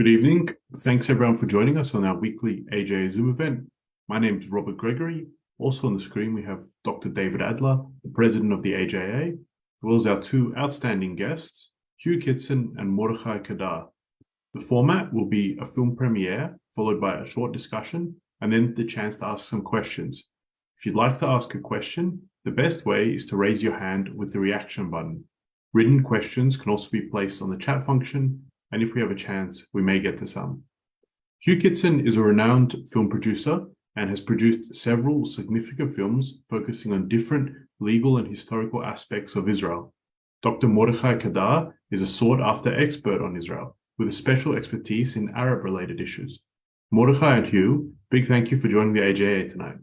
Good evening. Thanks everyone for joining us on our weekly AJA Zoom event. My name is Robert Gregory. Also on the screen, we have Dr. David Adler, the president of the AJA, as well as our two outstanding guests, Hugh Kitson and Mordechai Kedar. The format will be a film premiere, followed by a short discussion, and then the chance to ask some questions. If you'd like to ask a question, the best way is to raise your hand with the reaction button. Written questions can also be placed on the chat function, and if we have a chance, we may get to some. Hugh Kitson is a renowned film producer and has produced several significant films focusing on different legal and historical aspects of Israel. Dr. Mordechai Kedar is a sought-after expert on Israel, with a special expertise in Arab-related issues. Mordechai and Hugh, big thank you for joining the AJA tonight.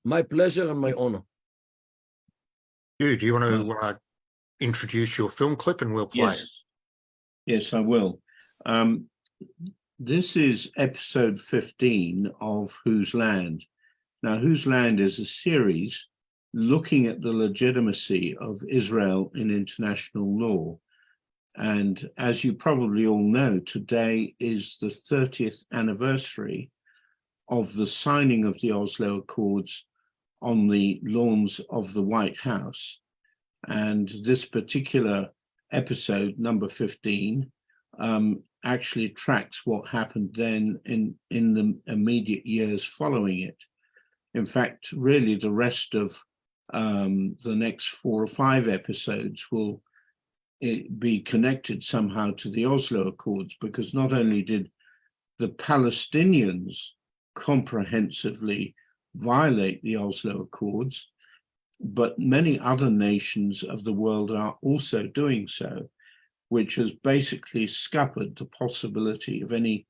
My pleasure and my honor. Hugh, do you want to introduce your film clip and we'll play it? Yes, I will. This is episode 15 of Whose Land. Now, Whose Land is a series looking at the legitimacy of Israel in international law. And as you probably all know, today is the 30th anniversary of the signing of the Oslo Accords on the lawns of the White House. And this particular episode, number 15, actually tracks what happened then in the immediate years following it. In fact, really the rest of the next 4 or 5 episodes will be connected somehow to the Oslo Accords, because not only did the Palestinians comprehensively violate the Oslo Accords, but many other nations of the world are also doing so, which has basically scuppered the possibility of any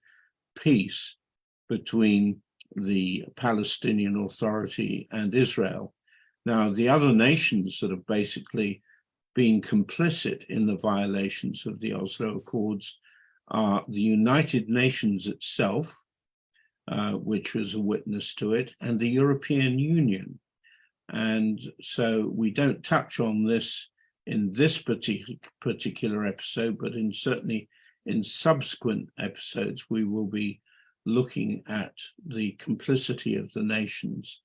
peace between the Palestinian Authority and Israel. Now, the other nations that have basically been complicit in the violations of the Oslo Accords are the United Nations itself, which was a witness to it, and the European Union. And so we don't touch on this in this particular episode, but certainly in subsequent episodes, we will be looking at the complicity of the nations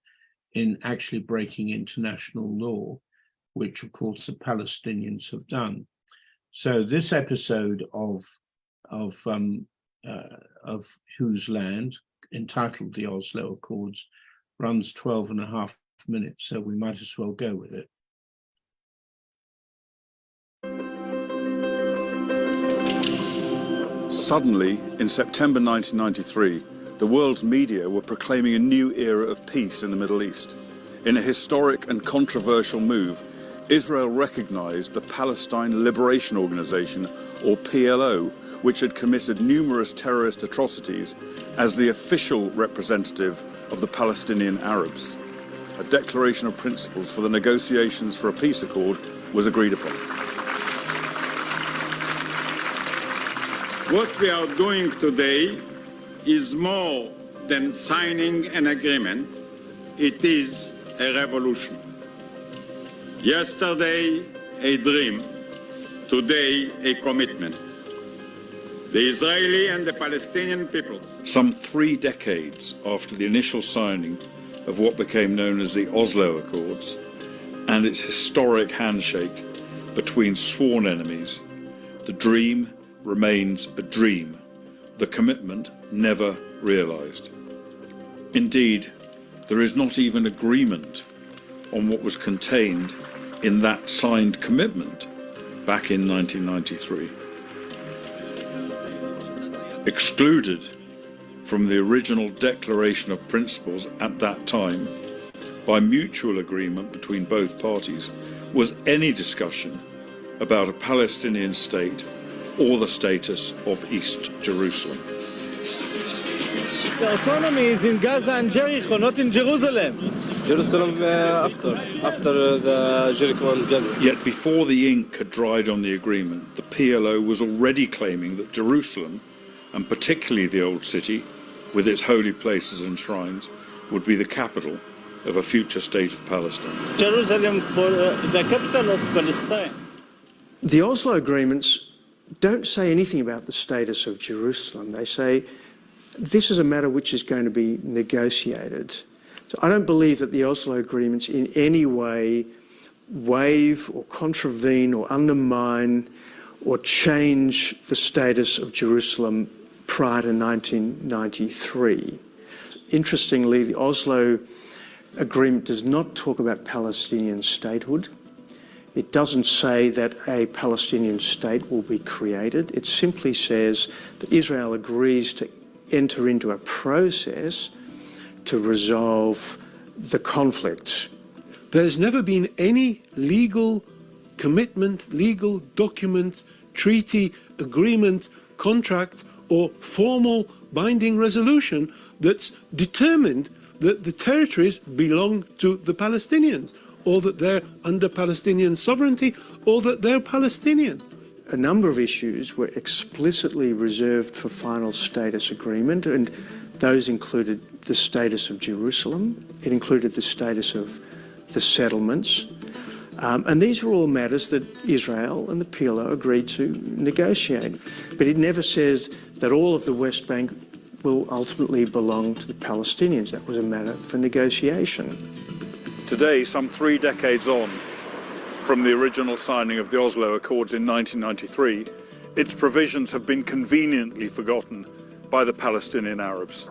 in actually breaking international law, which of course the Palestinians have done. So this episode of Whose Land, entitled The Oslo Accords, runs 12.5 minutes, so we might as well go with it. Suddenly, in September 1993, the world's media were proclaiming a new era of peace in the Middle East. In a historic and controversial move, Israel recognized the Palestine Liberation Organization, or PLO, which had committed numerous terrorist atrocities, as the official representative of the Palestinian Arabs. A declaration of principles for the negotiations for a peace accord was agreed upon. What we are doing today is more than signing an agreement. It is a revolution. Yesterday, a dream. Today, a commitment. The Israeli and the Palestinian peoples. Some 3 decades after the initial signing of what became known as the Oslo Accords and its historic handshake between sworn enemies, the dream remains a dream, the commitment never realized. Indeed, there is not even agreement on what was contained in that signed commitment back in 1993. Excluded from the original Declaration of Principles at that time, by mutual agreement between both parties, was any discussion about a Palestinian state or the status of East Jerusalem. The autonomy is in Gaza and Jericho, not in Jerusalem. Jerusalem after the Jericho and Gaza. Yet before the ink had dried on the agreement, the PLO was already claiming that Jerusalem, and particularly the Old City, with its holy places and shrines, would be the capital of a future state of Palestine. Jerusalem for the capital of Palestine. The Oslo agreements don't say anything about the status of Jerusalem. They say this is a matter which is going to be negotiated. So I don't believe that the Oslo agreements in any way waive or contravene or undermine or change the status of Jerusalem prior to 1993. Interestingly, the Oslo Agreement does not talk about Palestinian statehood. It doesn't say that a Palestinian state will be created. It simply says that Israel agrees to enter into a process to resolve the conflict. There's never been any legal commitment, legal document, treaty, agreement, contract, or formal binding resolution that's determined that the territories belong to the Palestinians, or that they're under Palestinian sovereignty, or that they're Palestinian. A number of issues were explicitly reserved for final status agreement, and those included the status of Jerusalem. It included the status of the settlements. And these were all matters that Israel and the PLO agreed to negotiate. But it never says that all of the West Bank will ultimately belong to the Palestinians. That was a matter for negotiation. Today, some 3 decades on from the original signing of the Oslo Accords in 1993, its provisions have been conveniently forgotten by the Palestinian Arabs.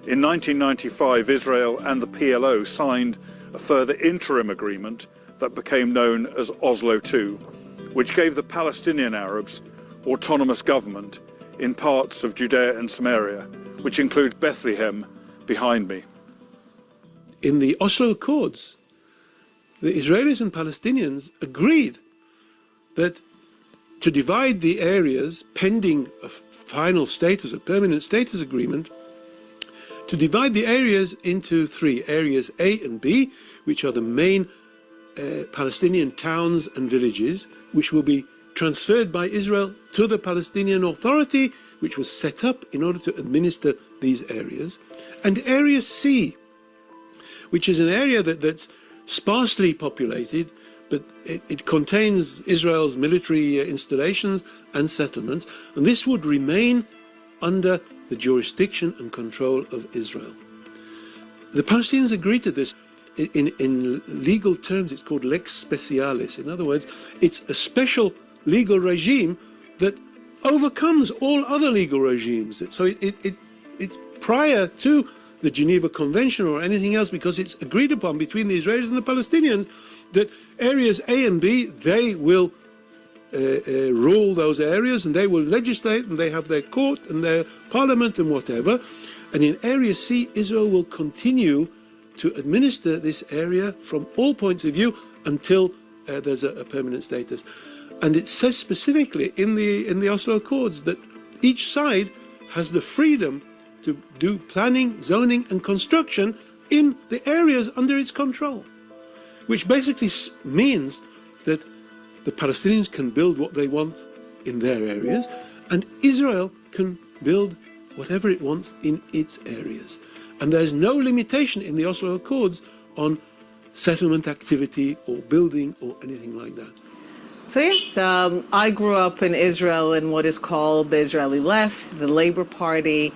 In 1995, Israel and the PLO signed a further interim agreement that became known as Oslo II, which gave the Palestinian Arabs autonomous government in parts of Judea and Samaria, which includes Bethlehem behind me. In the Oslo Accords, the Israelis and Palestinians agreed that to divide the areas pending a final status, a permanent status agreement, to divide the areas into 3 areas, A and B, which are the main Palestinian towns and villages, which will be transferred by Israel to the Palestinian Authority, which was set up in order to administer these areas, and Area C, which is an area that's sparsely populated, but it contains Israel's military installations and settlements, and this would remain under the jurisdiction and control of Israel. The Palestinians agreed to this. In legal terms, it's called lex specialis. In other words, it's a special legal regime that overcomes all other legal regimes. So it's prior to the Geneva Convention or anything else, because it's agreed upon between the Israelis and the Palestinians that areas A and B, they will rule those areas, and they will legislate, and they have their court and their parliament and whatever. And in Area C, Israel will continue to administer this area from all points of view until there's a permanent status. And it says specifically in the Oslo Accords that each side has the freedom to do planning, zoning and construction in the areas under its control, which basically means that the Palestinians can build what they want in their areas, and Israel can build whatever it wants in its areas. And there's no limitation in the Oslo Accords on settlement activity or building or anything like that. So yes, I grew up in Israel in what is called the Israeli left, the Labor Party.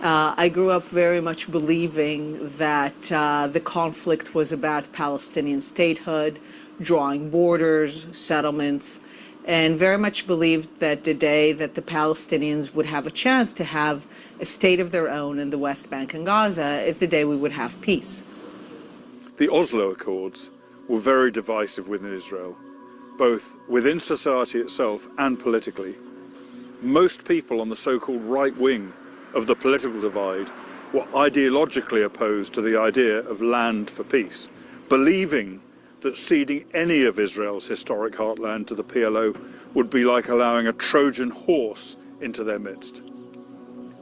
I grew up very much believing that the conflict was about Palestinian statehood, drawing borders, settlements, and very much believed that the day that the Palestinians would have a chance to have a state of their own in the West Bank and Gaza is the day we would have peace. The Oslo Accords were very divisive within Israel, both within society itself and politically. Most people on the so-called right wing of the political divide were ideologically opposed to the idea of land for peace, believing that ceding any of Israel's historic heartland to the PLO would be like allowing a Trojan horse into their midst.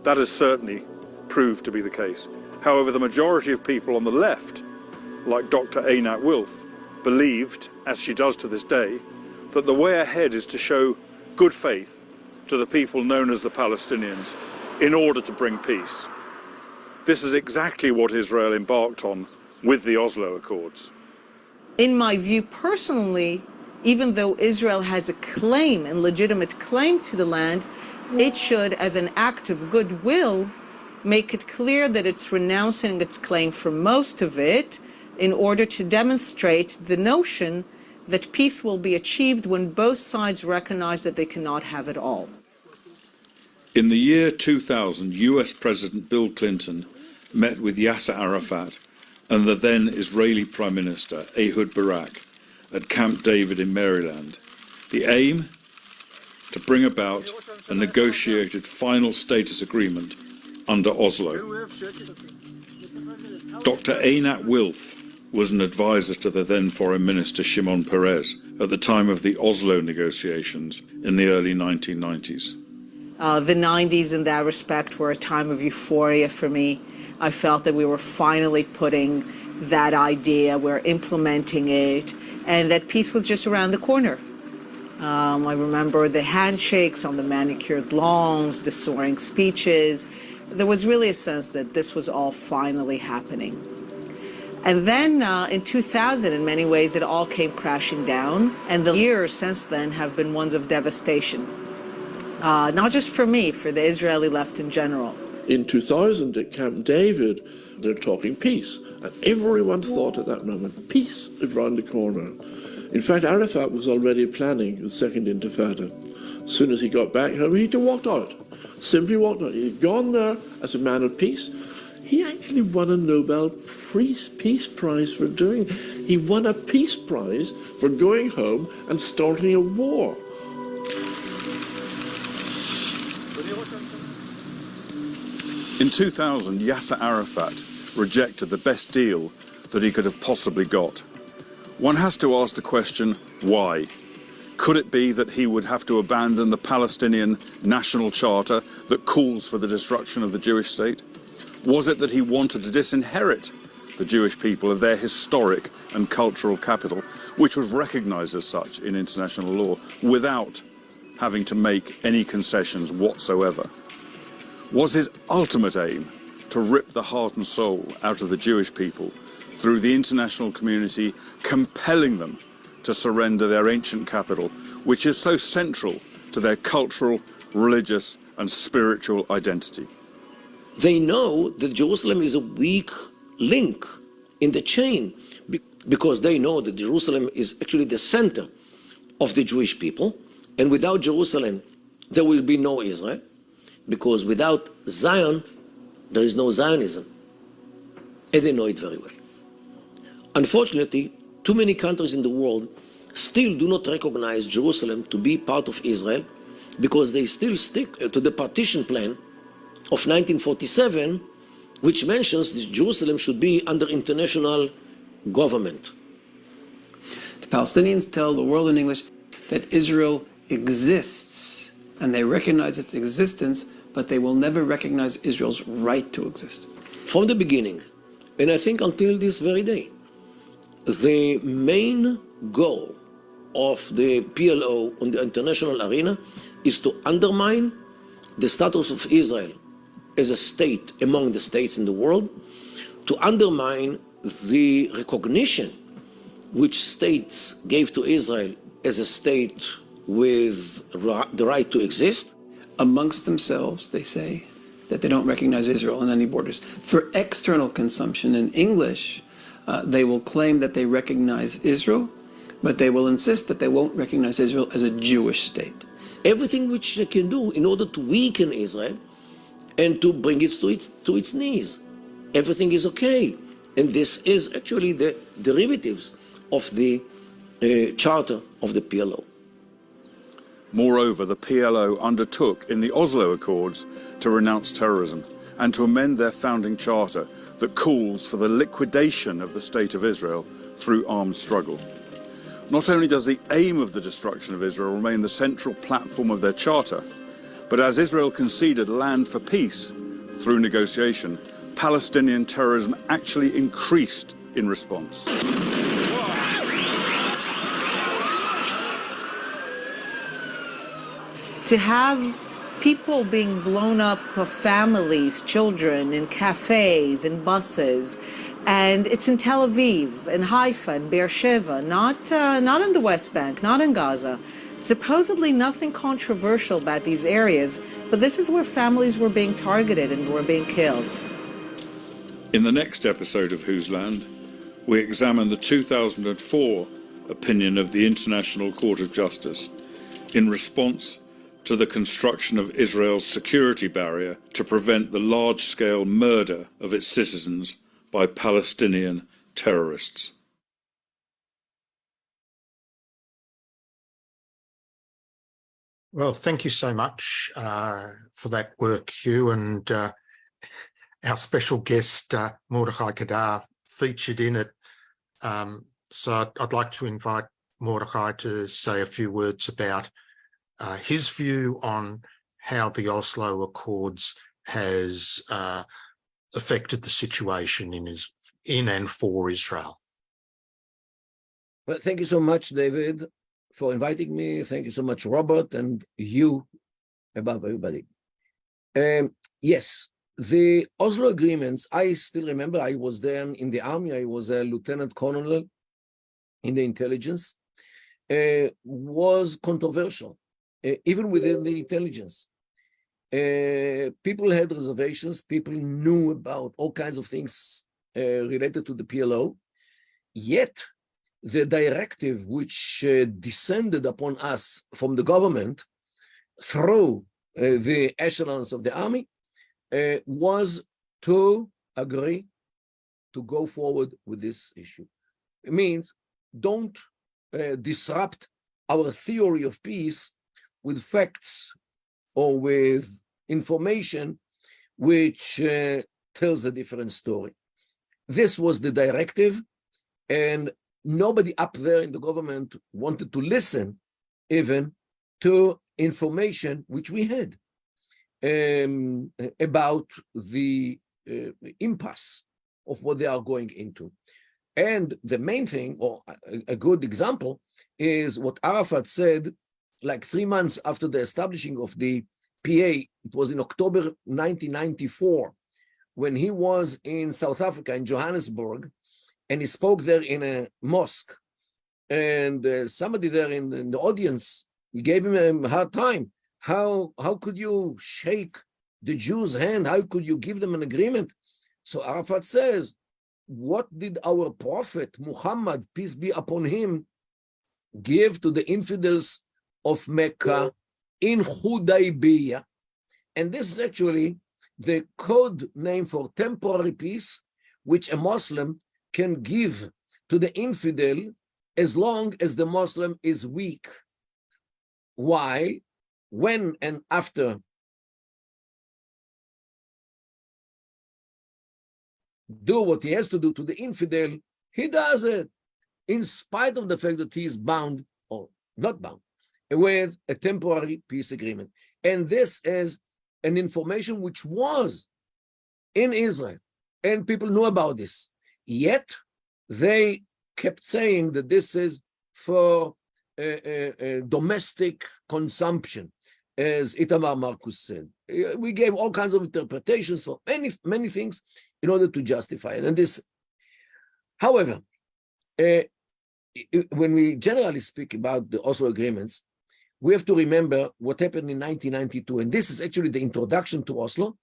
That has certainly proved to be the case. However, the majority of people on the left, like Dr. Einat Wilf, believed, as she does to this day, that the way ahead is to show good faith to the people known as the Palestinians in order to bring peace. This is exactly what Israel embarked on with the Oslo Accords. In my view, personally, even though Israel has a claim and legitimate claim to the land, it should, as an act of goodwill, make it clear that it's renouncing its claim for most of it in order to demonstrate the notion that peace will be achieved when both sides recognize that they cannot have it all. In the year 2000, US President Bill Clinton met with Yasser Arafat and the then Israeli Prime Minister Ehud Barak at Camp David in Maryland. The aim? To bring about a negotiated final status agreement under Oslo. Dr. Einat Wilf was an advisor to the then Foreign Minister Shimon Peres at the time of the Oslo negotiations in the early 1990s. The 90s in that respect were a time of euphoria for me. I felt that we were finally putting that idea, we're implementing it, and that peace was just around the corner. I remember the handshakes on the manicured lawns, the soaring speeches. There was really a sense that this was all finally happening. And then in 2000, in many ways, it all came crashing down. And the years since then have been ones of devastation. Not just for me, for the Israeli left in general. In 2000 at Camp David, they're talking peace. And everyone thought at that moment, peace is around the corner. In fact, Arafat was already planning the Second Intifada. As soon as he got back home, he walked out. Simply walked out. He'd gone there as a man of peace. He actually won a Nobel Peace Prize for doing it. He won a peace prize for going home and starting a war. In 2000, Yasser Arafat rejected the best deal that he could have possibly got. One has to ask the question, why? Could it be that he would have to abandon the Palestinian national charter that calls for the destruction of the Jewish state? Was it that he wanted to disinherit the Jewish people of their historic and cultural capital, which was recognized as such in international law, without having to make any concessions whatsoever? Was his ultimate aim to rip the heart and soul out of the Jewish people through the international community, compelling them to surrender their ancient capital, which is so central to their cultural, religious, and spiritual identity? They know that Jerusalem is a weak link in the chain because they know that Jerusalem is actually the center of the Jewish people, and without Jerusalem, there will be no Israel, because without Zion, there is no Zionism, and they know it very well. Unfortunately, too many countries in the world still do not recognize Jerusalem to be part of Israel because they still stick to the partition plan of 1947, which mentions that Jerusalem should be under international government. The Palestinians tell the world in English that Israel exists, and they recognize its existence, but they will never recognize Israel's right to exist. From the beginning, and I think until this very day, the main goal of the PLO on the international arena is to undermine the status of Israel as a state among the states in the world, to undermine the recognition which states gave to Israel as a state with the right to exist. Amongst themselves, they say that they don't recognize Israel on any borders. For external consumption in English, they will claim that they recognize Israel, but they will insist that they won't recognize Israel as a Jewish state. Everything which they can do in order to weaken Israel and to bring it to its knees. Everything is okay. And this is actually the derivatives of the charter of the PLO. Moreover, the PLO undertook in the Oslo Accords to renounce terrorism and to amend their founding charter that calls for the liquidation of the State of Israel through armed struggle. Not only does the aim of the destruction of Israel remain the central platform of their charter, but as Israel conceded land for peace through negotiation, Palestinian terrorism actually increased in response. To have people being blown up, families, children, in cafes, in buses, And it's in Tel Aviv, in Haifa, in Beersheba, not in the West Bank, not in Gaza. Supposedly nothing controversial about these areas, but this is where families were being targeted and were being killed. In the next episode of Whose Land, we examine the 2004 opinion of the International Court of Justice in response to the construction of Israel's security barrier to prevent the large-scale murder of its citizens by Palestinian terrorists. Well, thank you so much for that work, Hugh, and our special guest, Mordechai Kedar, featured in it. So I'd like to invite Mordechai to say a few words about his view on how the Oslo Accords has affected the situation in and for Israel. Well, thank you so much, David, for inviting me. Thank you so much, Robert, and you above everybody. Yes, the Oslo agreements, I still remember I was then in the army. I was a lieutenant colonel in the intelligence, was controversial, even within the intelligence. People had reservations. People knew about all kinds of things related to the PLO. Yet, the directive which descended upon us from the government through the echelons of the army was to agree to go forward with this issue. It means don't disrupt our theory of peace with facts or with information which tells a different story. This was the directive, and nobody up there in the government wanted to listen even to information which we had about the impasse of what they are going into. And the main thing, or a good example, is what Arafat said like 3 months after the establishing of the PA. It was in October 1994, when he was in South Africa, in Johannesburg, and he spoke there in a mosque. And somebody there in the audience, he gave him a hard time. How could you shake the Jews' hand? How could you give them an agreement? So Arafat says, what did our prophet Muhammad, peace be upon him, give to the infidels of Mecca in Hudaybiyah? And this is actually the code name for temporary peace, which a Muslim can give to the infidel as long as the Muslim is weak. While when and after do what he has to do to the infidel, he does it in spite of the fact that he is bound or not bound with a temporary peace agreement. And this is an information which was in Israel, and people knew about this. Yet they kept saying that this is for domestic consumption, as Itamar Marcus said. We gave all kinds of interpretations for many things in order to justify it. And this, however, when we generally speak about the Oslo agreements, we have to remember what happened in 1992. And this is actually the introduction to Oslo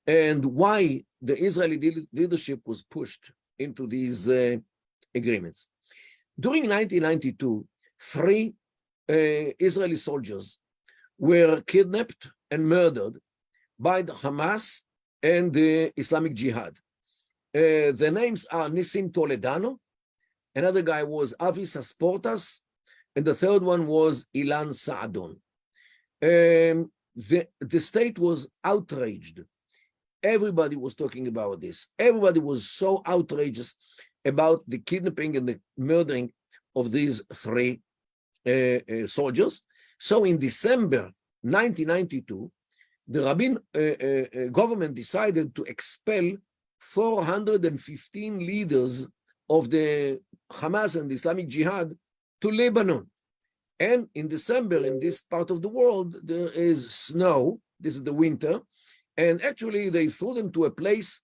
and why the Israeli leadership was pushed into these agreements. During 1992, 3 Israeli soldiers were kidnapped and murdered by the Hamas and the Islamic Jihad. The names are Nissim Toledano, another guy was Avi Sasportas, and the third one was Ilan Saadon. The state was outraged. Everybody was talking about this. Everybody was so outrageous about the kidnapping and the murdering of these 3 soldiers. So in December 1992, the Rabin government decided to expel 415 leaders of the Hamas and the Islamic Jihad to Lebanon. And in December, in this part of the world, there is snow. This is the winter. And actually, they threw them to a place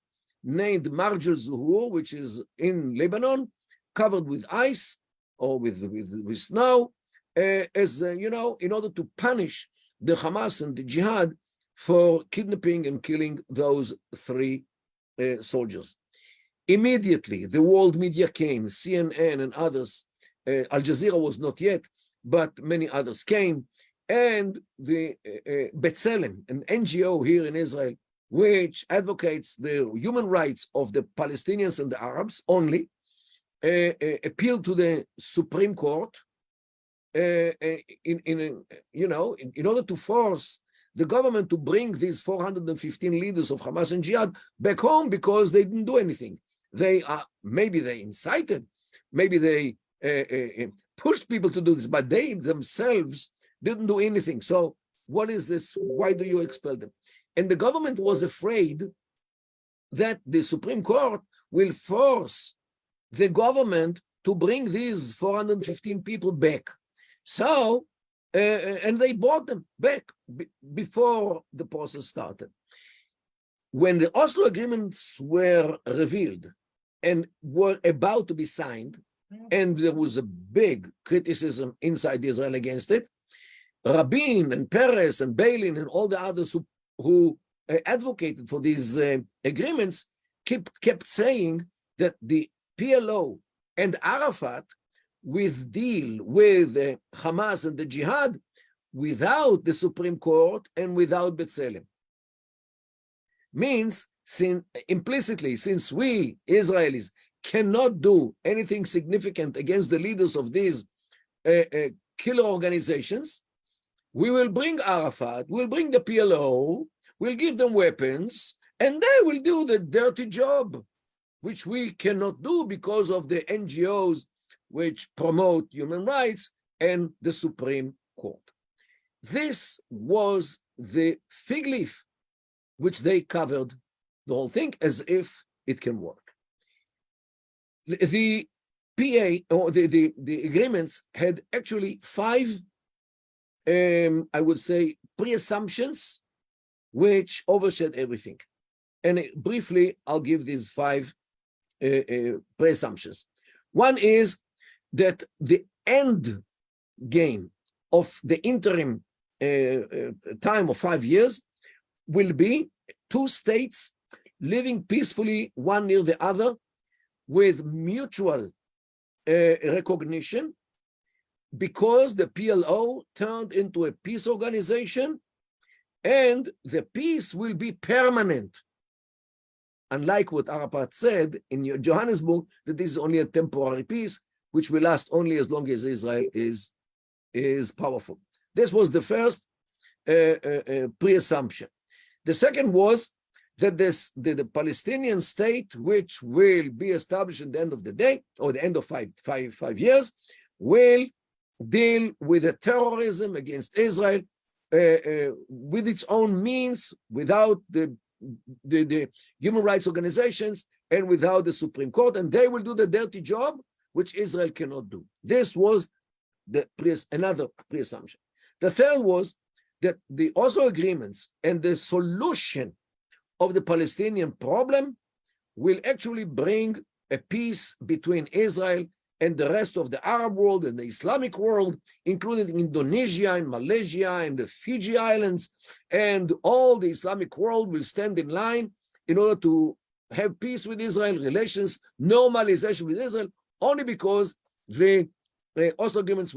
named Marj al-Zuhur, which is in Lebanon, covered with ice or with snow, in order to punish the Hamas and the Jihad for kidnapping and killing those 3 soldiers. Immediately, the world media came, CNN and others. Al Jazeera was not yet, but many others came. And the B'Tselem, an NGO here in Israel, which advocates the human rights of the Palestinians and the Arabs only, appealed to the Supreme Court in order to force the government to bring these 415 leaders of Hamas and Jihad back home, because they didn't do anything. Maybe they incited, maybe they pushed people to do this, but they themselves didn't do anything. So what is this? Why do you expel them? And the government was afraid that the Supreme Court will force the government to bring these 415 people back. So, and they brought them back before the process started. When the Oslo agreements were revealed and were about to be signed, and there was a big criticism inside Israel against it, Rabin and Peres and Beilin and all the others who advocated for these agreements kept saying that the PLO and Arafat will deal with Hamas and the Jihad without the Supreme Court and without B'Tselem. Means, implicitly, since we Israelis cannot do anything significant against the leaders of these killer organizations, we will bring Arafat, we'll bring the PLO, we'll give them weapons, and they will do the dirty job, which we cannot do because of the NGOs which promote human rights and the Supreme Court. This was the fig leaf which they covered the whole thing as if it can work. The PA, or the agreements had actually 5, I would say, pre-assumptions which overshadow everything. And briefly, I'll give these 5 pre-assumptions. One is that the end game of the interim time of 5 years will be 2 states living peacefully one near the other with mutual recognition, because the PLO turned into a peace organization and the peace will be permanent. Unlike what Arafat said in Johannesburg, that this is only a temporary peace, which will last only as long as Israel is powerful. This was the first pre-assumption. The second was that the Palestinian state, which will be established at the end of the day, or the end of five years, will deal with the terrorism against Israel with its own means, without the human rights organizations and without the Supreme Court, and they will do the dirty job which Israel cannot do. This was another pre-assumption. The third was that the Oslo agreements and the solution of the Palestinian problem will actually bring a peace between Israel and the rest of the Arab world and the Islamic world, including Indonesia and Malaysia and the Fiji Islands, and all the Islamic world will stand in line in order to have peace with Israel, relations, normalization with Israel, only because the Oslo agreements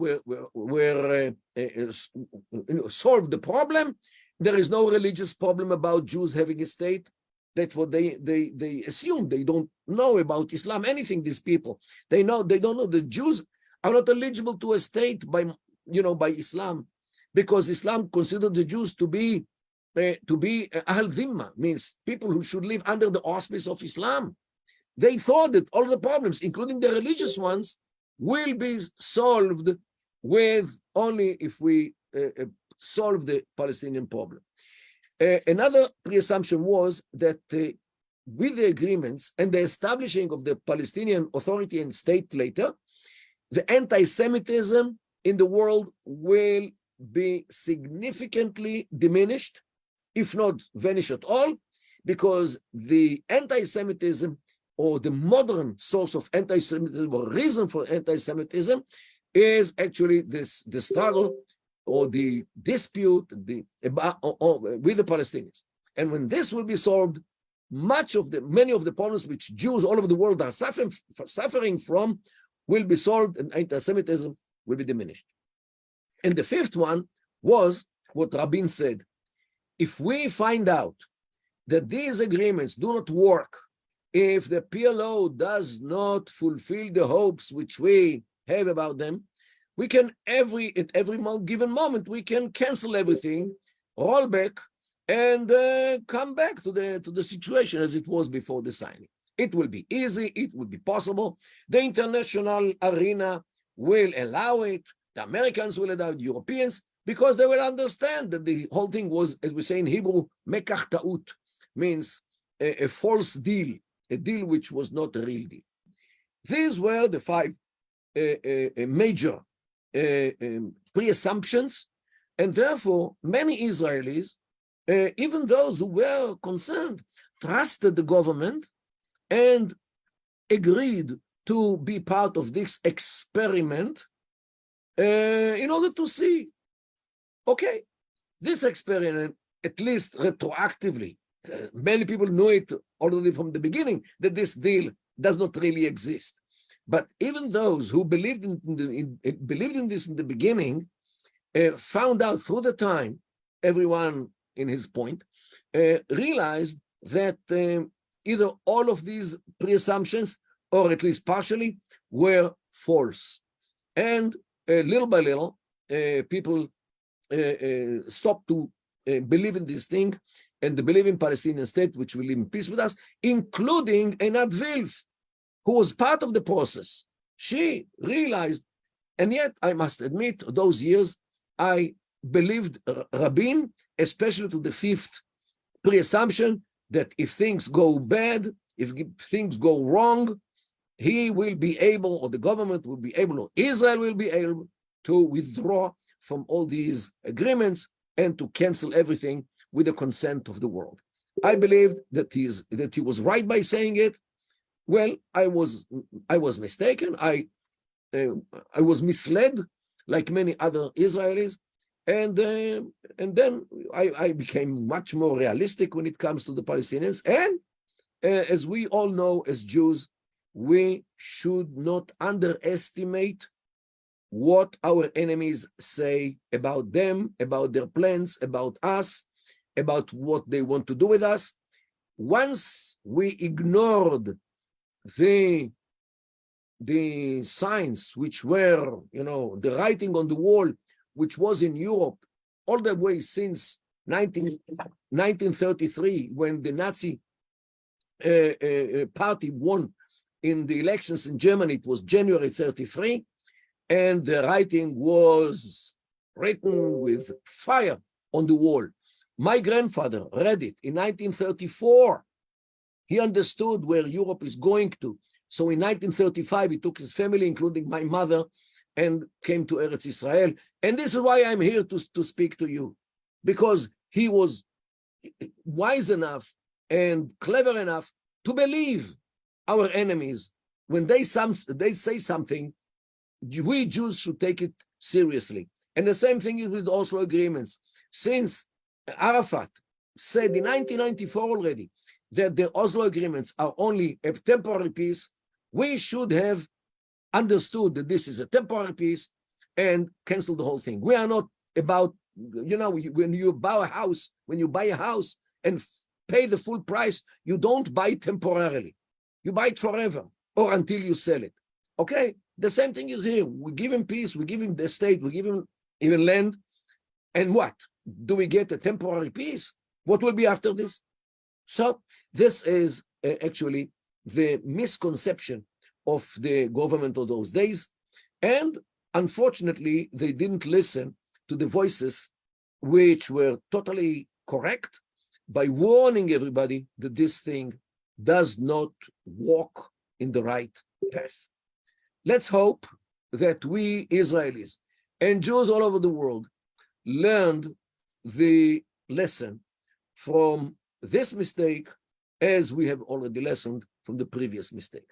solved the problem. There is no religious problem about Jews having a state. That's what they assume. They don't know about Islam anything. These people, they don't know. The Jews are not eligible to a state by Islam, because Islam considers the Jews to be Ahl Dhimma, means people who should live under the auspice of Islam. They thought that all the problems, including the religious ones, will be solved with only if we solve the Palestinian problem. Another pre-assumption was that with the agreements and the establishing of the Palestinian Authority and state later, the anti-Semitism in the world will be significantly diminished, if not vanish at all, because the anti-Semitism or the modern source of anti-Semitism or reason for anti-Semitism is actually the struggle or the dispute with the Palestinians. And when this will be solved, many of the problems which Jews all over the world are suffering from will be solved, and anti-Semitism will be diminished. And the fifth one was what Rabin said. If we find out that these agreements do not work, if the PLO does not fulfill the hopes which we have about them, we can at every given moment we can cancel everything, roll back, and come back to the situation as it was before the signing. It will be easy. It will be possible. The international arena will allow it. The Americans will allow it, Europeans, because they will understand that the whole thing was, as we say in Hebrew, mekach ta'ut, means a false deal, a deal which was not a real deal. These were the five major pre-assumptions, and therefore many Israelis, even those who were concerned, trusted the government and agreed to be part of this experiment in order to see, okay, this experiment, at least retroactively, many people knew it already from the beginning that this deal does not really exist. But even those who believed in this in the beginning found out through the time, everyone in his point, realized that either all of these pre-assumptions, or at least partially, were false. And little by little, people stopped to believe in this thing and to believe in Palestinian state, which will live in peace with us, including Einat Wilf, who was part of the process. She realized, and yet I must admit, those years, I believed Rabin, especially to the fifth pre-assumption, that if things go bad, if things go wrong, he will be able, or the government will be able, or Israel will be able to withdraw from all these agreements and to cancel everything with the consent of the world. I believed that he was right by saying it. Well, I was mistaken. I was misled, like many other Israelis, and then I became much more realistic when it comes to the Palestinians. And as we all know, as Jews, we should not underestimate what our enemies say about them, about their plans, about us, about what they want to do with us. Once we ignored the signs which were, the writing on the wall, which was in Europe all the way since 1933, when the Nazi party won in the elections in Germany. It was January 33, and the writing was written with fire on the wall. My grandfather read it in 1934. He understood where Europe is going to. So in 1935, he took his family, including my mother, and came to Eretz Israel. And this is why I'm here to speak to you, because he was wise enough and clever enough to believe our enemies. When they say something, we Jews should take it seriously. And the same thing is with Oslo agreements. Since Arafat said in 1994 already that the Oslo agreements are only a temporary peace, we should have understood that this is a temporary peace and cancel the whole thing. We are not about, when you buy a house and pay the full price, you don't buy it temporarily. You buy it forever or until you sell it. Okay? The same thing is here. We give him peace, we give him the state, we give him even land. And what? Do we get a temporary peace? What will be after this? So this is actually the misconception of the government of those days. And unfortunately, they didn't listen to the voices which were totally correct by warning everybody that this thing does not walk in the right path. Let's hope that we Israelis and Jews all over the world learned the lesson from this mistake as we have already listened from the previous mistake.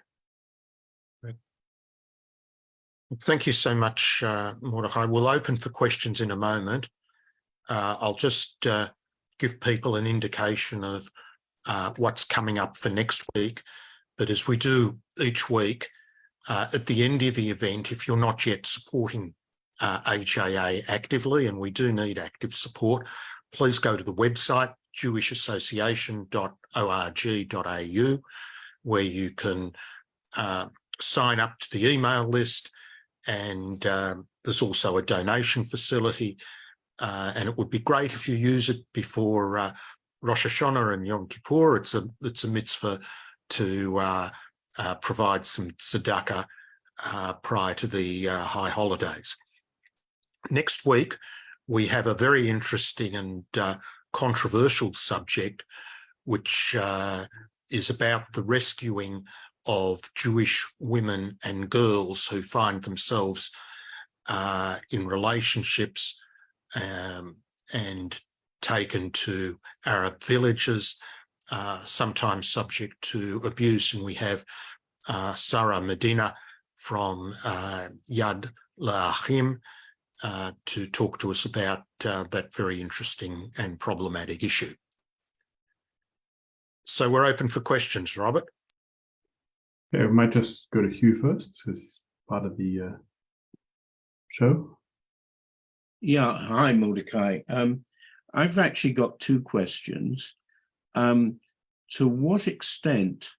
Thank you so much, Mordechai. We'll open for questions in a moment. I'll just give people an indication of what's coming up for next week. But as we do each week, at the end of the event, if you're not yet supporting AJA actively, and we do need active support, please go to the website, jewishassociation.org.au, where you can sign up to the email list, and there's also a donation facility, and it would be great if you use it before Rosh Hashanah and Yom Kippur. It's a mitzvah to provide some tzedakah prior to the high holidays. Next week, we have a very interesting and controversial subject, which is about the rescuing of Jewish women and girls who find themselves in relationships and taken to Arab villages, sometimes subject to abuse. And we have Sarah Medina from Yad L'Achim to talk to us about that very interesting and problematic issue. So we're open for questions, Robert. Yeah, we might just go to Hugh first, because he's part of the show. Yeah, hi, Mordechai. I've actually got two questions. To what extent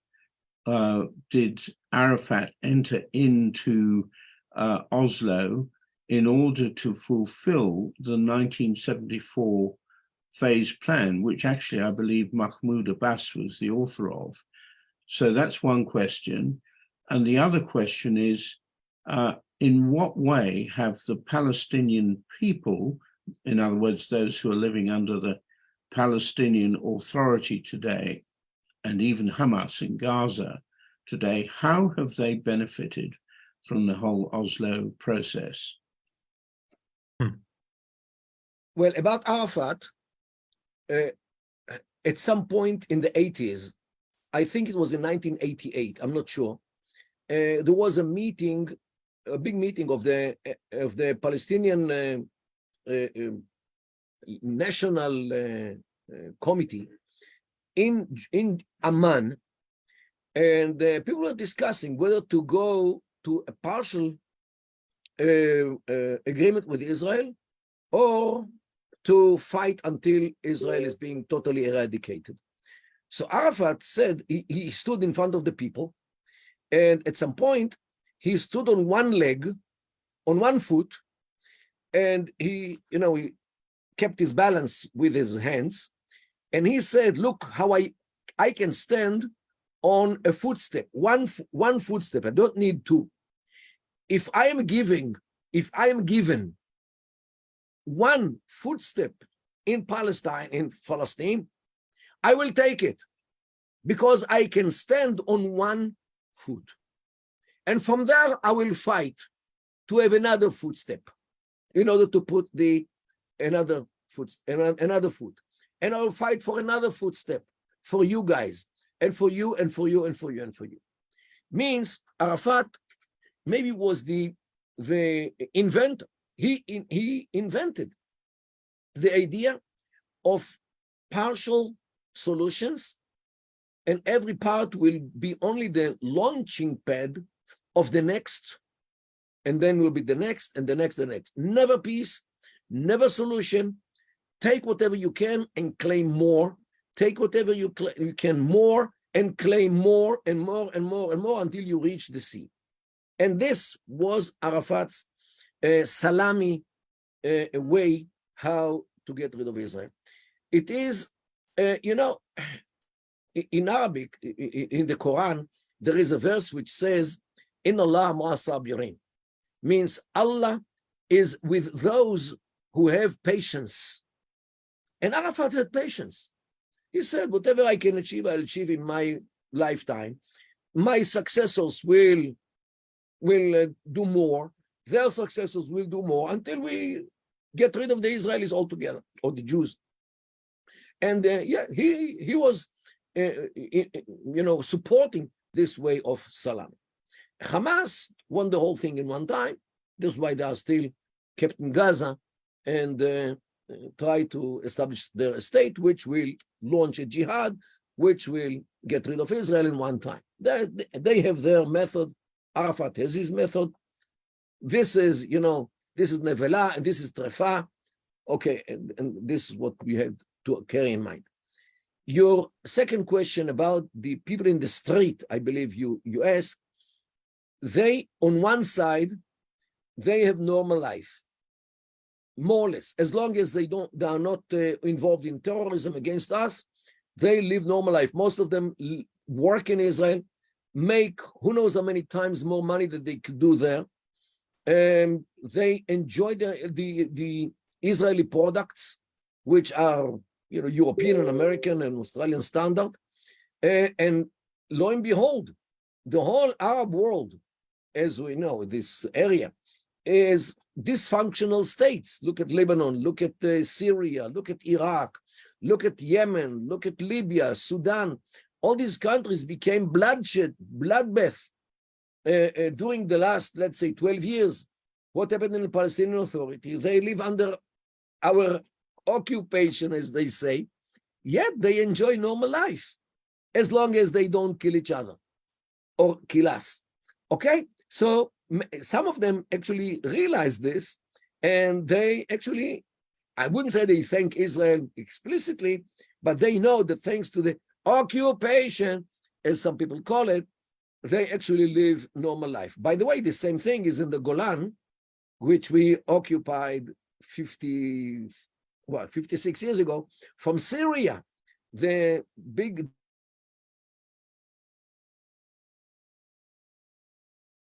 did Arafat enter into Oslo in order to fulfill the 1974 phase plan, which actually I believe Mahmoud Abbas was the author of? So that's one question. And the other question is, in what way have the Palestinian people, in other words, those who are living under the Palestinian Authority today, and even Hamas in Gaza today, how have they benefited from the whole Oslo process? Well, about Arafat, at some point in the 80s, I think it was in 1988, I'm not sure, there was a meeting, a big meeting of the Palestinian National Committee in Amman, and people were discussing whether to go to a partial agreement with Israel or to fight until Israel is being totally eradicated. So Arafat said, he stood in front of the people, and at some point he stood on one leg, on one foot, and he kept his balance with his hands, and he said, look how I can stand on a footstep, one footstep, I don't need two. If I am given one footstep in Palestine, I will take it, because I can stand on one foot. And from there, I will fight to have another footstep in order to put another foot. And I will fight for another footstep for you guys, and for you, and for you, and for you, and for you. Means Arafat maybe was the inventor. He invented the idea of partial solutions, and every part will be only the launching pad of the next, and then will be the next, and the next, the next. Never peace, never solution. Take whatever you can and claim more. Take whatever you can more and claim more and more and more and more until you reach the sea. And this was Arafat's salami way how to get rid of Israel. It is, in Arabic, in the Quran, there is a verse which says, "Inna Allah ma'a sabirin," means Allah is with those who have patience. And Arafat had patience. He said, whatever I can achieve, I'll achieve in my lifetime. My successors will do more. Their successors will do more until we get rid of the Israelis altogether, or the Jews. And he was, supporting this way of salam. Hamas won the whole thing in one time. That's why they are still kept in Gaza and try to establish their state, which will launch a jihad, which will get rid of Israel in one time. They have their method. Arafat has his method. This is, this is Nevela and this is Trefa. Okay, and this is what we have to carry in mind. Your second question about the people in the street, I believe you asked, they, on one side, they have normal life, more or less, as long as they are not involved in terrorism against us. They live normal life. Most of them work in Israel, make who knows how many times more money than they could do there. They enjoy the Israeli products, which are European and American and Australian standard. And lo and behold, the whole Arab world, as we know, this area, is dysfunctional states. Look at Lebanon, look at Syria, look at Iraq, look at Yemen, look at Libya, Sudan. All these countries became bloodbath during the last, let's say, 12 years. What happened in the Palestinian Authority? They live under our occupation, as they say, yet they enjoy normal life, as long as they don't kill each other or kill us. Okay? So some of them actually realize this, and they actually, I wouldn't say they thank Israel explicitly, but they know that thanks to the occupation, as some people call it, they actually live normal life. By the way, the same thing is in the Golan, which we occupied 56 years ago from Syria. The big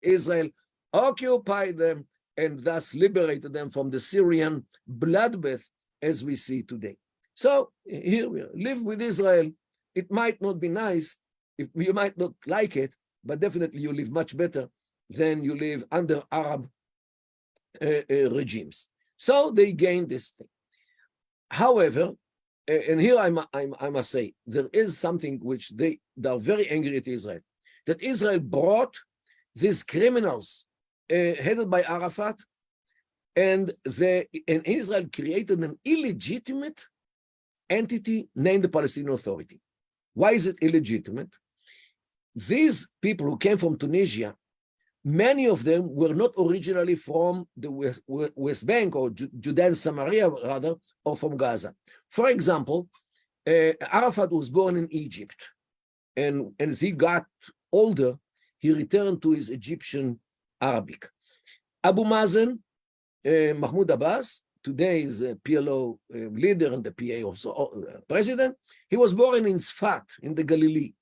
Israel occupied them and thus liberated them from the Syrian bloodbath as we see today. So here we are. Live with Israel. It might not be nice, you might not like it, but definitely you live much better than you live under Arab regimes. So they gained this thing. However, and here I must say, there is something which they are very angry at Israel, that Israel brought these criminals headed by Arafat, and Israel created an illegitimate entity named the Palestinian Authority. Why is it illegitimate? These people who came from Tunisia, many of them were not originally from the West Bank or Judea and Samaria, rather, or from Gaza. For example, Arafat was born in Egypt, and as he got older, he returned to his Egyptian Arabic. Abu Mazen, Mahmoud Abbas, today is a PLO leader and the PA also president. He was born in Tzfat, in the Galilee.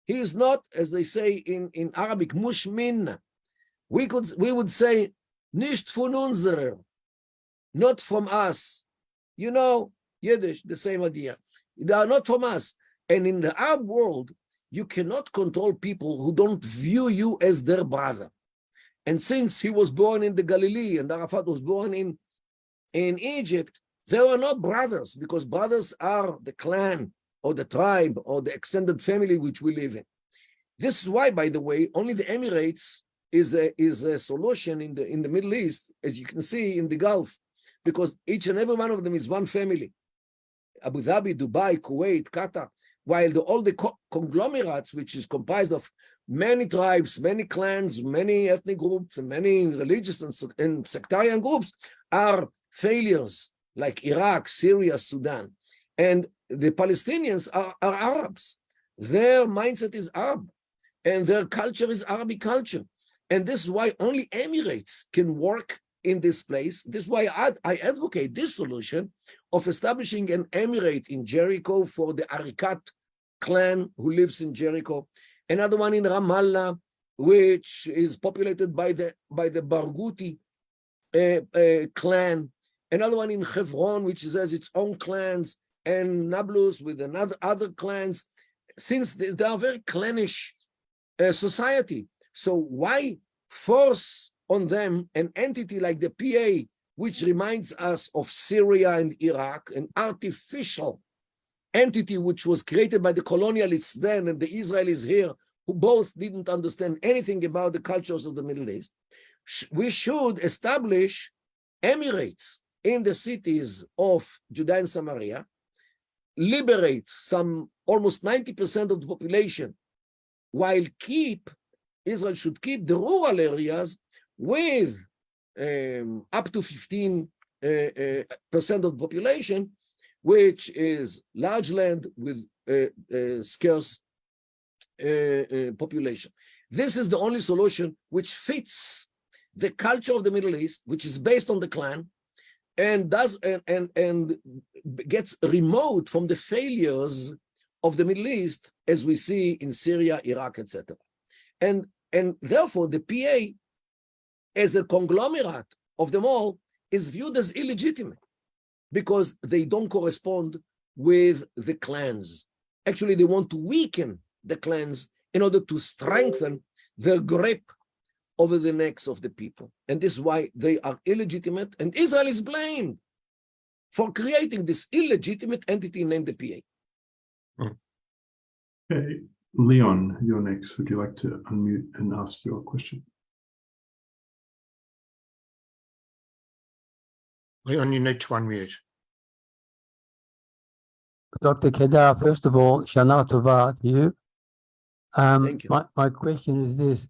He is not, as they say in Arabic, mush minna. We would say, nicht von unserer, not from us. Yiddish, the same idea. They are not from us. And in the Arab world, you cannot control people who don't view you as their brother. And since he was born in the Galilee and Arafat was born in Egypt, they were not brothers, because brothers are the clan or the tribe or the extended family which we live in. This is why, by the way, only the Emirates is a solution in the Middle East, as you can see in the Gulf, because each and every one of them is one family. Abu Dhabi, Dubai, Kuwait, Qatar, while all the conglomerates, which is comprised of many tribes, many clans, many ethnic groups, and many religious and sectarian groups, are failures, like Iraq, Syria, Sudan. And the Palestinians are Arabs. Their mindset is Arab, and their culture is Arabic culture. And this is why only Emirates can work in this place. This is why I advocate this solution of establishing an emirate in Jericho for the Arikat clan who lives in Jericho, another one in Ramallah, which is populated by the Barghouti clan, another one in Hebron, which has its own clans, and Nablus with other clans, since they are very clannish society. So why force on them an entity like the PA, which reminds us of Syria and Iraq, an artificial entity which was created by the colonialists then and the Israelis here, who both didn't understand anything about the cultures of the Middle East, we should establish emirates in the cities of Judea and Samaria, liberate some almost 90% of the population, while Israel should keep the rural areas with up to 15% of the population, which is large land with scarce population. This is the only solution which fits the culture of the Middle East, which is based on the clan, and gets remote from the failures of the Middle East, as we see in Syria, Iraq, etc. And therefore, the PA, as a conglomerate of them all, is viewed as illegitimate because they don't correspond with the clans. Actually, they want to weaken the clans in order to strengthen their grip over the necks of the people. And this is why they are illegitimate, and Israel is blamed for creating this illegitimate entity named the PA. Okay, Leon, you're next. Would you like to unmute and ask your question? Leon, you need to unmute. Dr. Kedar, first of all, Shana Tova to you. Thank you. My question is this.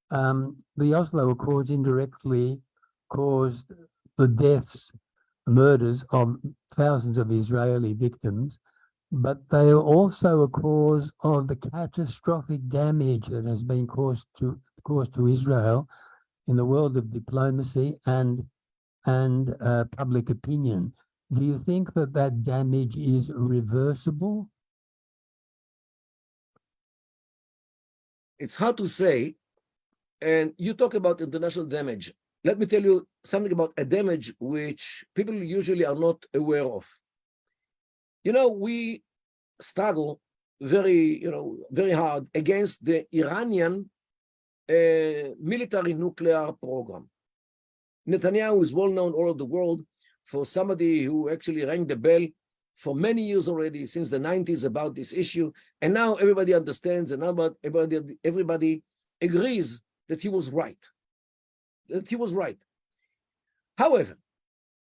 The Oslo Accords indirectly caused the deaths, murders of thousands of Israeli victims, but they are also a cause of the catastrophic damage that has been caused to Israel in the world of diplomacy and public opinion. Do you think that damage is reversible? It's hard to say. And you talk about international damage. Let me tell you something about a damage which people usually are not aware of. You know, we struggle very hard against the Iranian military nuclear program. Netanyahu is well known all over the world for somebody who actually rang the bell for many years already, since the 90s, about this issue. And now everybody understands, and now everybody agrees that he was right. However,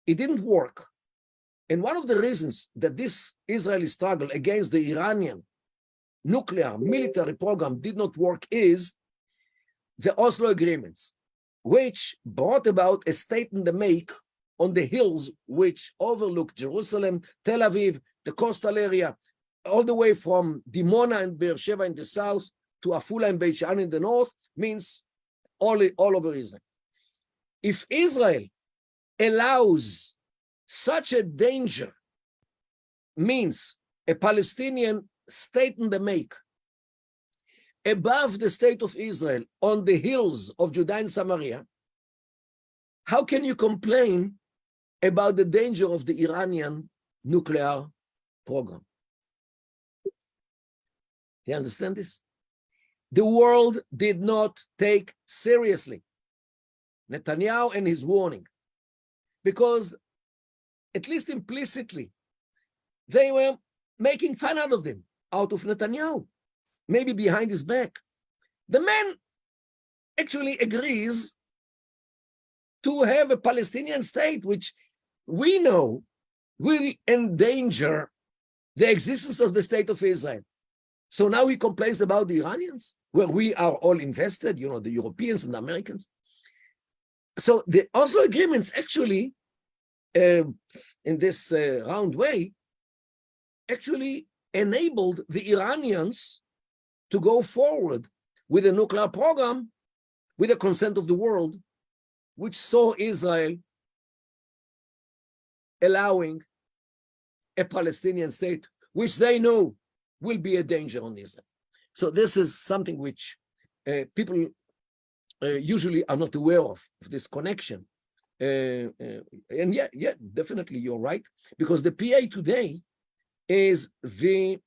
it didn't work. And one of the reasons that this Israeli struggle against the Iranian nuclear military program did not work is the Oslo agreements, which brought about a state in the make on the hills which overlook Jerusalem, Tel Aviv, the coastal area, all the way from Dimona and Beersheba in the south to Afula and Beit Shean in the north, means all over Israel. If Israel allows such a danger, means a Palestinian state in the make, above the state of Israel on the hills of Judea and Samaria, how can you complain about the danger of the Iranian nuclear program? Do you understand this? The world did not take seriously Netanyahu and his warning, because at least implicitly, they were making fun out of them, out of Netanyahu, maybe behind his back. The man actually agrees to have a Palestinian state, which we know will endanger the existence of the state of Israel. So now he complains about the Iranians, where we are all invested, the Europeans and the Americans. So the Oslo agreements actually, in this round way, actually enabled the Iranians to go forward with a nuclear program with the consent of the world, which saw Israel allowing a Palestinian state, which they know will be a danger on Israel. So this is something which people usually are not aware of this connection. And yeah, definitely you're right, because the PA today is the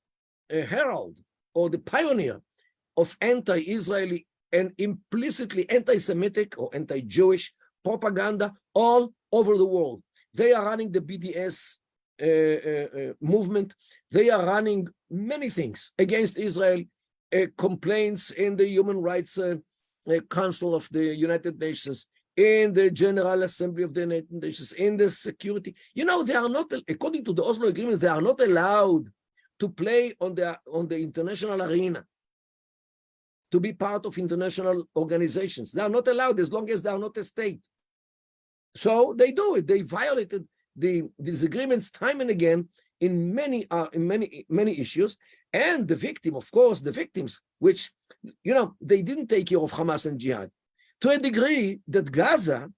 herald or the pioneer of anti-Israeli and implicitly anti-Semitic or anti-Jewish propaganda all over the world. They are running the BDS movement. They are running many things against Israel, complaints in the Human Rights Council of the United Nations, in the General Assembly of the United Nations, in the security. You know, they are not, according to the Oslo Agreement, they are not allowed to play on the international arena, to be part of international organizations. They are not allowed as long as they are not a state. So they do it. They violated these agreements time and again in many issues. And the victim, of course, the victims, which, you know, they didn't take care of Hamas and Jihad to a degree that Gaza,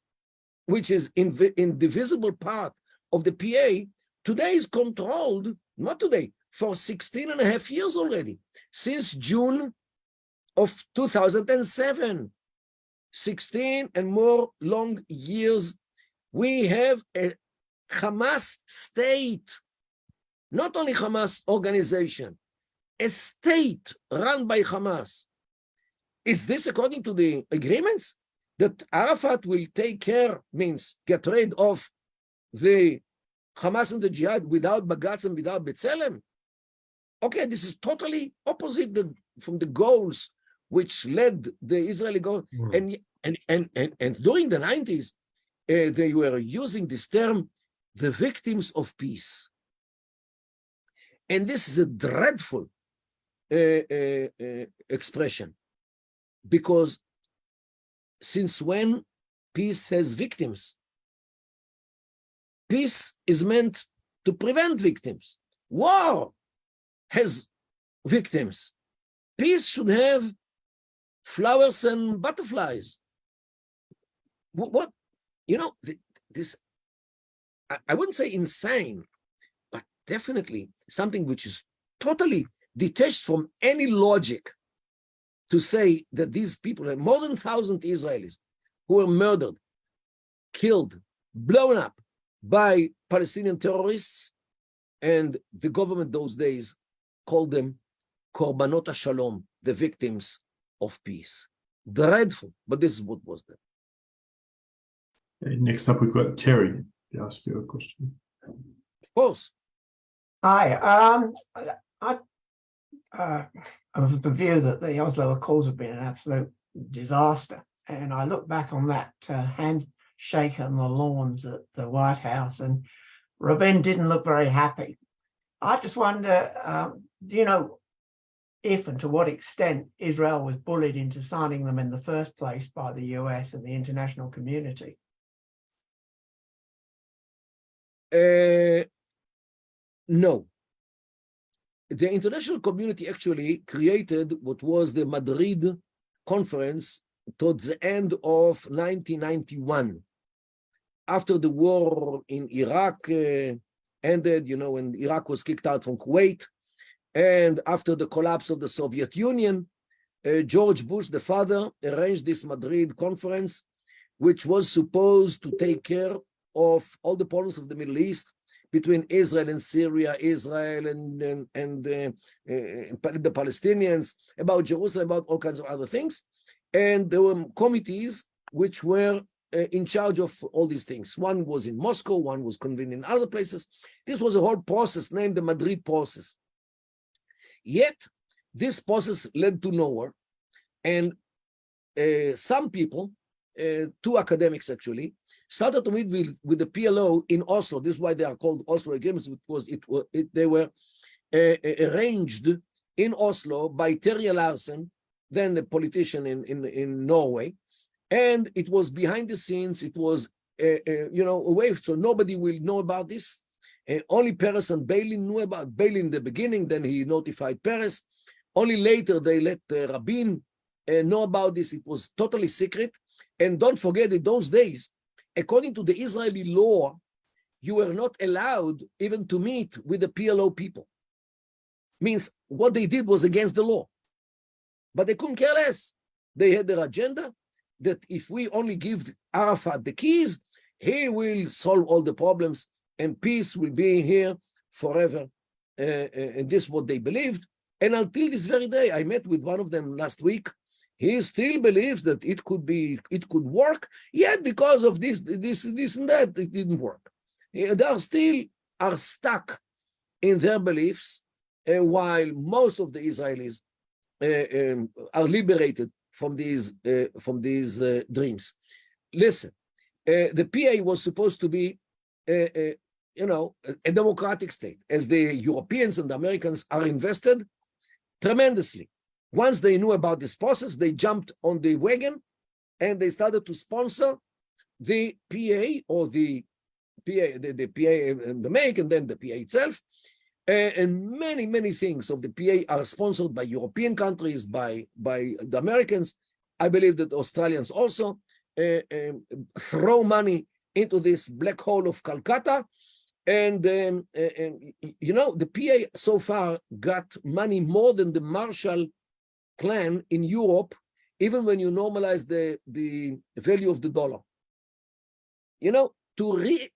which is indivisible part of the PA, today is controlled, not today, for 16 and a half years already, since June of 2007, 16 and more long years. We have a Hamas state, not only Hamas organization, a state run by Hamas. Is this according to the agreements? That Arafat will take care, means get rid of the Hamas and the Jihad without Bagatz and without B'Tselem? Okay, this is totally opposite from the goals which led the Israeli goal. And during the 90s, they were using this term, the victims of peace. And this is a dreadful expression, because since when peace has victims? Peace is meant to prevent victims. War has victims. Peace should have flowers and butterflies. What you know, this, I wouldn't say insane, but definitely something which is totally detached from any logic, to say that these people, more than 1,000 Israelis who were murdered, killed, blown up by Palestinian terrorists, and the government those days called them Korbanot HaShalom, the victims of peace. Dreadful, but this is what was there. Next up, we've got Terry to ask you a question. Of course. Hi. I'm of the view that the Oslo Accords have been an absolute disaster. And I look back on that handshake on the lawns at the White House, and Rabin didn't look very happy. I just wonder, do you know if and to what extent Israel was bullied into signing them in the first place by the US and the international community? No. The international community actually created what was the Madrid conference towards the end of 1991. After the war in Iraq ended, you know, when Iraq was kicked out from Kuwait, and after the collapse of the Soviet Union, George Bush, the father, arranged this Madrid conference, which was supposed to take care of all the problems of the Middle East, between Israel and Syria, Israel and the Palestinians, about Jerusalem, about all kinds of other things. And there were committees which were in charge of all these things. One was in Moscow, one was convened in other places. This was a whole process named the Madrid process. Yet, this process led to nowhere. And some people, two academics actually, started to meet with the PLO in Oslo. This is why they are called Oslo Agreements, because they were arranged in Oslo by Terje Larsen, then the politician in Norway. And it was behind the scenes. It was, away, so nobody will know about this. Only Peres and Beilin knew about Beilin in the beginning, then he notified Peres. Only later they let Rabin know about this. It was totally secret. And don't forget, in those days, according to the Israeli law, you were not allowed even to meet with the PLO people. Means what they did was against the law. But they couldn't care less. They had their agenda that if we only give Arafat the keys, he will solve all the problems and peace will be here forever. And this is what they believed. And until this very day, I met with one of them last week. He still believes that it could work, yet because of this and that, it didn't work. They are still are stuck in their beliefs, while most of the Israelis are liberated from these dreams. Listen, the PA was supposed to be, a democratic state, as the Europeans and the Americans are invested tremendously. Once they knew about this process, they jumped on the wagon and they started to sponsor the PA, or the PA, the PA and the make, and then the PA itself. And many things of the PA are sponsored by European countries, by the Americans. I believe that Australians also throw money into this black hole of Calcutta. And the PA so far got money more than the Marshall Plan in Europe, even when you normalize the value of the dollar. To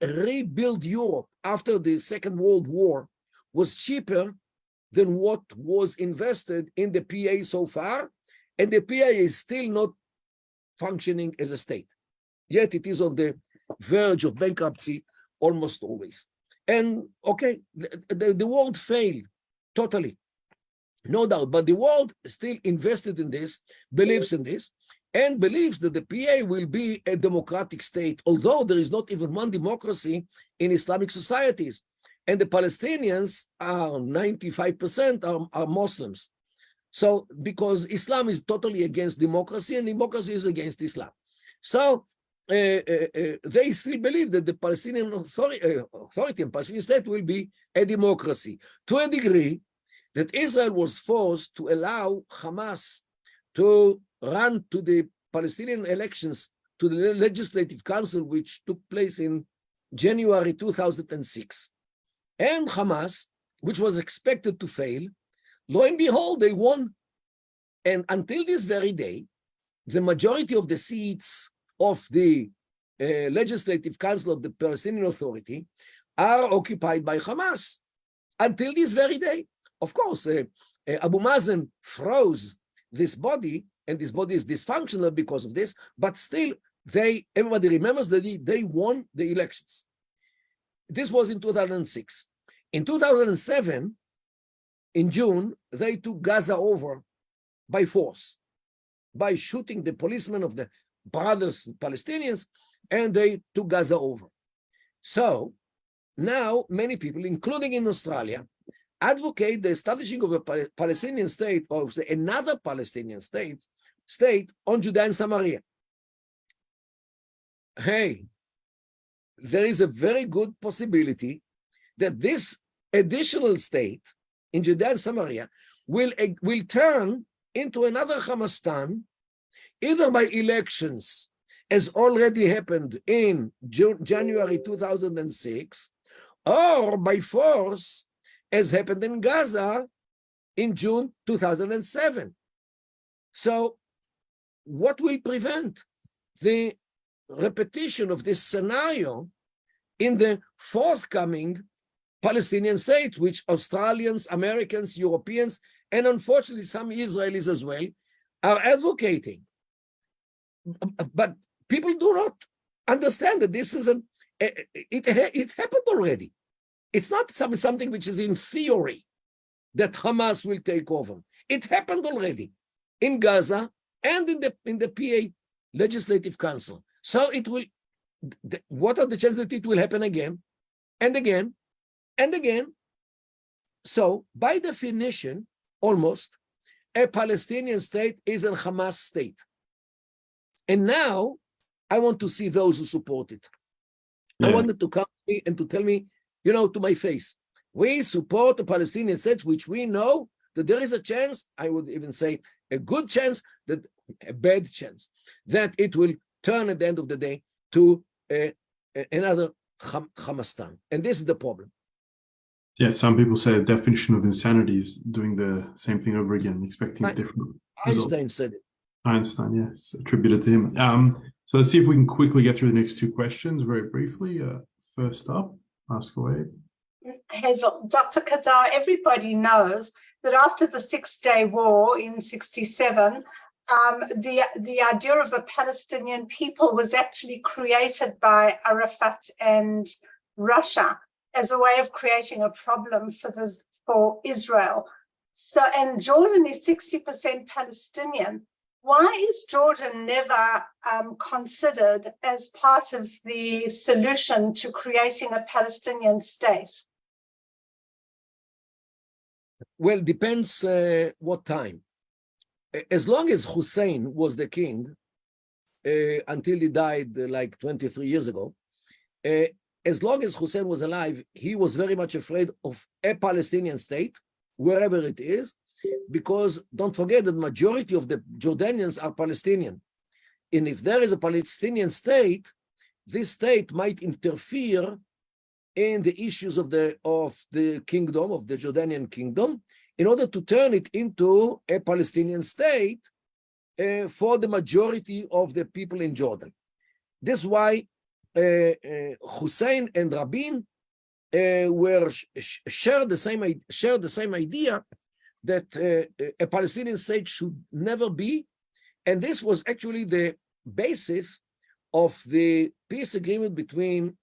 rebuild Europe after the Second World War was cheaper than what was invested in the PA so far, and the PA is still not functioning as a state. Yet it is on the verge of bankruptcy almost always. And okay, the world failed totally, no doubt, but the world still invested in this, believes in this, and believes that the PA will be a democratic state, although there is not even one democracy in Islamic societies. And the Palestinians are 95% are Muslims. So because Islam is totally against democracy and democracy is against Islam. So they still believe that the Palestinian authority and Palestinian state will be a democracy, to a degree that Israel was forced to allow Hamas to run to the Palestinian elections, to the Legislative Council, which took place in January 2006. And Hamas, which was expected to fail, lo and behold, they won. And until this very day, the majority of the seats of the Legislative Council of the Palestinian Authority are occupied by Hamas. Until this very day. Of course, Abu Mazen froze this body, and this body is dysfunctional because of this, but still, everybody remembers that they won the elections. This was in 2006. In 2007, in June, they took Gaza over by force, by shooting the policemen of the brothers Palestinians, and they took Gaza over. So now many people, including in Australia, advocate the establishing of a Palestinian state, or another Palestinian state on Judea and Samaria. Hey, there is a very good possibility that this additional state in Judea and Samaria will turn into another Hamastan, either by elections, as already happened in January 2006, or by force, as happened in Gaza in June 2007. So what will prevent the repetition of this scenario in the forthcoming Palestinian state, which Australians, Americans, Europeans, and unfortunately some Israelis as well, are advocating? But people do not understand that this is it happened already. It's not something which is in theory that Hamas will take over. It happened already in Gaza and in the PA Legislative Council. So it will. What are the chances that it will happen again and again and again? So by definition, almost, a Palestinian state is a Hamas state. And now I want to see those who support it. I wanted to come to me and to tell me, to my face, we support a Palestinian state, which we know that there is a chance, I would even say a good chance, a bad chance, that it will turn at the end of the day to another Hamastan. And this is the problem. Yeah, some people say the definition of insanity is doing the same thing over again, expecting different Einstein said it. Einstein, yes, attributed to him. So let's see if we can quickly get through the next two questions very briefly. First up, ask away. Hazel, Dr. Kedar, everybody knows that after the Six-Day War in 1967, the idea of a Palestinian people was actually created by Arafat and Russia. as a way of creating a problem for Israel. So, and Jordan is 60% Palestinian. Why is Jordan never considered as part of the solution to creating a Palestinian state? Well, depends what time. As long as Hussein was the king, until he died like 23 years ago, as long as Hussein was alive, he was very much afraid of a Palestinian state, wherever it is, because don't forget that the majority of the Jordanians are Palestinian. And if there is a Palestinian state, this state might interfere in the issues of the kingdom, of the Jordanian kingdom, in order to turn it into a Palestinian state for the majority of the people in Jordan. This is why Hussein and Rabin shared the same idea that a Palestinian state should never be, and this was actually the basis of the peace agreement between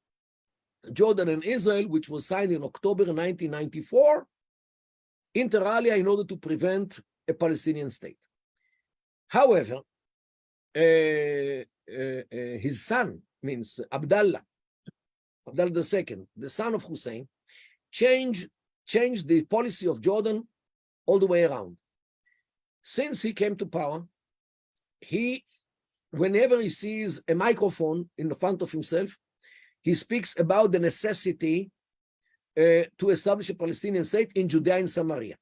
Jordan and Israel, which was signed in October 1994, inter alia, in order to prevent a Palestinian state. However, his son, means Abdullah II, the son of Hussein, changed the policy of Jordan all the way around. Since he came to power, whenever he sees a microphone in the front of himself, he speaks about the necessity to establish a Palestinian state in Judea and Samaria.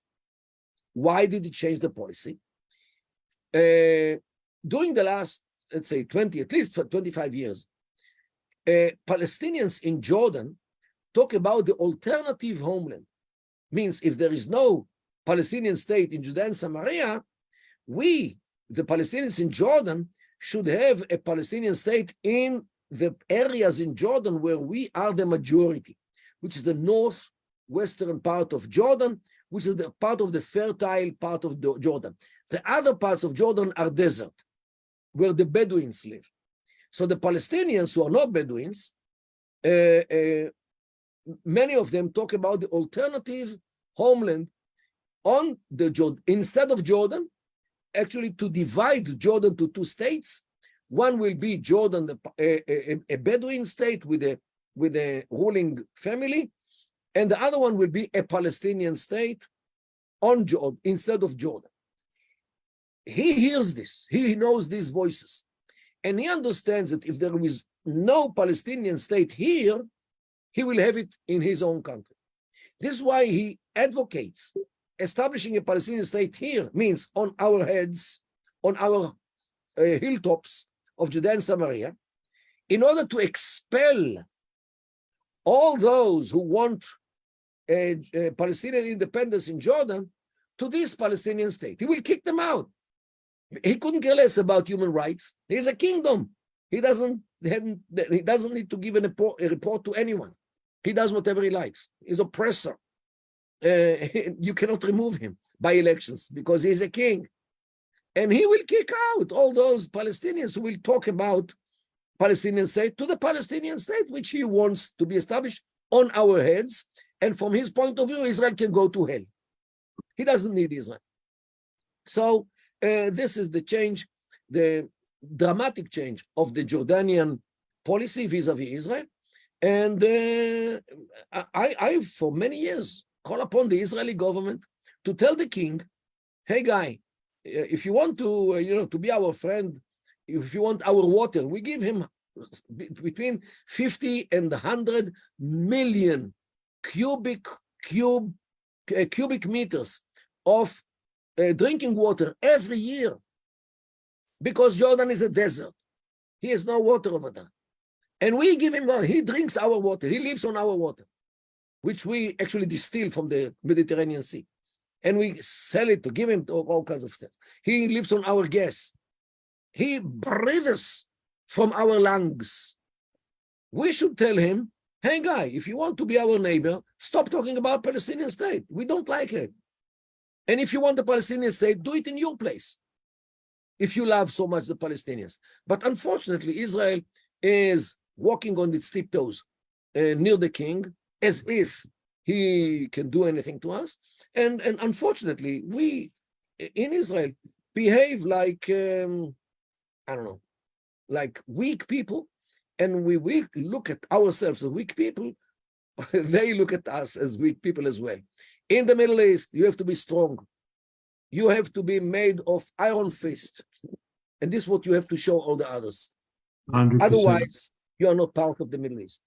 Why did he change the policy? During the last, let's say, at least 25 years, Palestinians in Jordan talk about the alternative homeland. Means if there is no Palestinian state in Judea and Samaria, we, the Palestinians in Jordan, should have a Palestinian state in the areas in Jordan where we are the majority, which is the northwestern part of Jordan, which is the part of the fertile part of Jordan. The other parts of Jordan are desert, where the Bedouins live. So the Palestinians who are not Bedouins, many of them talk about the alternative homeland on the Jordan, instead of Jordan, actually to divide Jordan to two states. One will be Jordan, a Bedouin state with a ruling family, and the other one will be a Palestinian state on Jordan instead of Jordan. He hears this, he knows these voices, and he understands that if there is no Palestinian state here, he will have it in his own country. This is why he advocates establishing a Palestinian state here, means on our heads, on our hilltops of Judea and Samaria, in order to expel all those who want Palestinian independence in Jordan to this Palestinian state. He will kick them out. He couldn't care less about human rights. He's a kingdom. He doesn't need to give a report to anyone. He does whatever he likes. He's oppressor. You cannot remove him by elections because he's a king. And he will kick out all those Palestinians who will talk about Palestinian state to the Palestinian state, which he wants to be established on our heads. And from his point of view, Israel can go to hell. He doesn't need Israel. So this is the change, the dramatic change of the Jordanian policy vis-a-vis Israel. And I, for many years, call upon the Israeli government to tell the king, hey, guy, if you want to, to be our friend, if you want our water, we give him between 50 and 100 million cubic meters of drinking water every year, because Jordan is a desert. He has no water over there. And we give him water. He drinks our water. He lives on our water, which we actually distill from the Mediterranean Sea. And we sell it to give him all kinds of things. He lives on our gas. He breathes from our lungs. We should tell him, hey, guy, if you want to be our neighbor, stop talking about Palestinian state. We don't like it. And if you want a Palestinian state, do it in your place, if you love so much the Palestinians. But unfortunately, Israel is walking on its tiptoes near the king, as if he can do anything to us. And unfortunately, we in Israel behave like, I don't know, like weak people. And we look at ourselves as weak people. They look at us as weak people as well. In the Middle East, you have to be strong. You have to be made of iron fist. And this is what you have to show all the others. 100%. Otherwise, you are not part of the Middle East.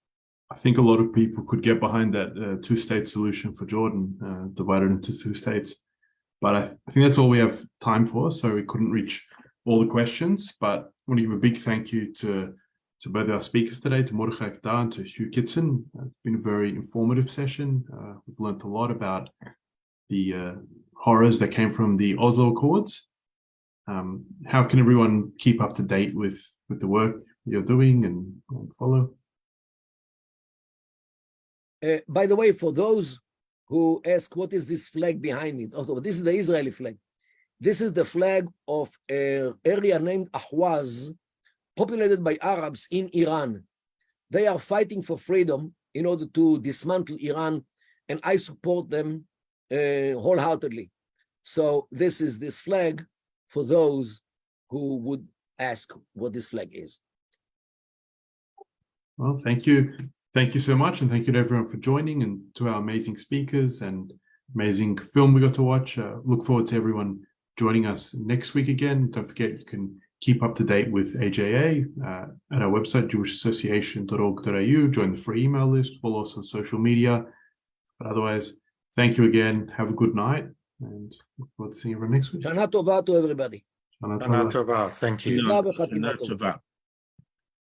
I think a lot of people could get behind that two-state solution for Jordan, divided into two states. But I think that's all we have time for, so we couldn't reach all the questions. But I want to give a big thank you to both our speakers today, to Mordechai Kedar and to Hugh Kitson. It's been a very informative session. We've learned a lot about the horrors that came from the Oslo Accords. How can everyone keep up to date with the work you're doing and follow? By the way, for those who ask, what is this flag behind it? Oh, this is the Israeli flag. This is the flag of an area named Ahwaz, populated by Arabs in Iran. They are fighting for freedom in order to dismantle Iran, and I support them wholeheartedly. So this is this flag for those who would ask what this flag is. Well, thank you. Thank you so much, and thank you to everyone for joining, and to our amazing speakers and amazing film we got to watch. Look forward to everyone joining us next week again. Don't forget, you can keep up to date with AJA at our website, jewishassociation.org.au. Join the free email list, follow us on social media. But otherwise, thank you again. Have a good night, and look forward to seeing everyone next week. Shana Tova to everybody. Shana Tova. Thank you. Shana Tova.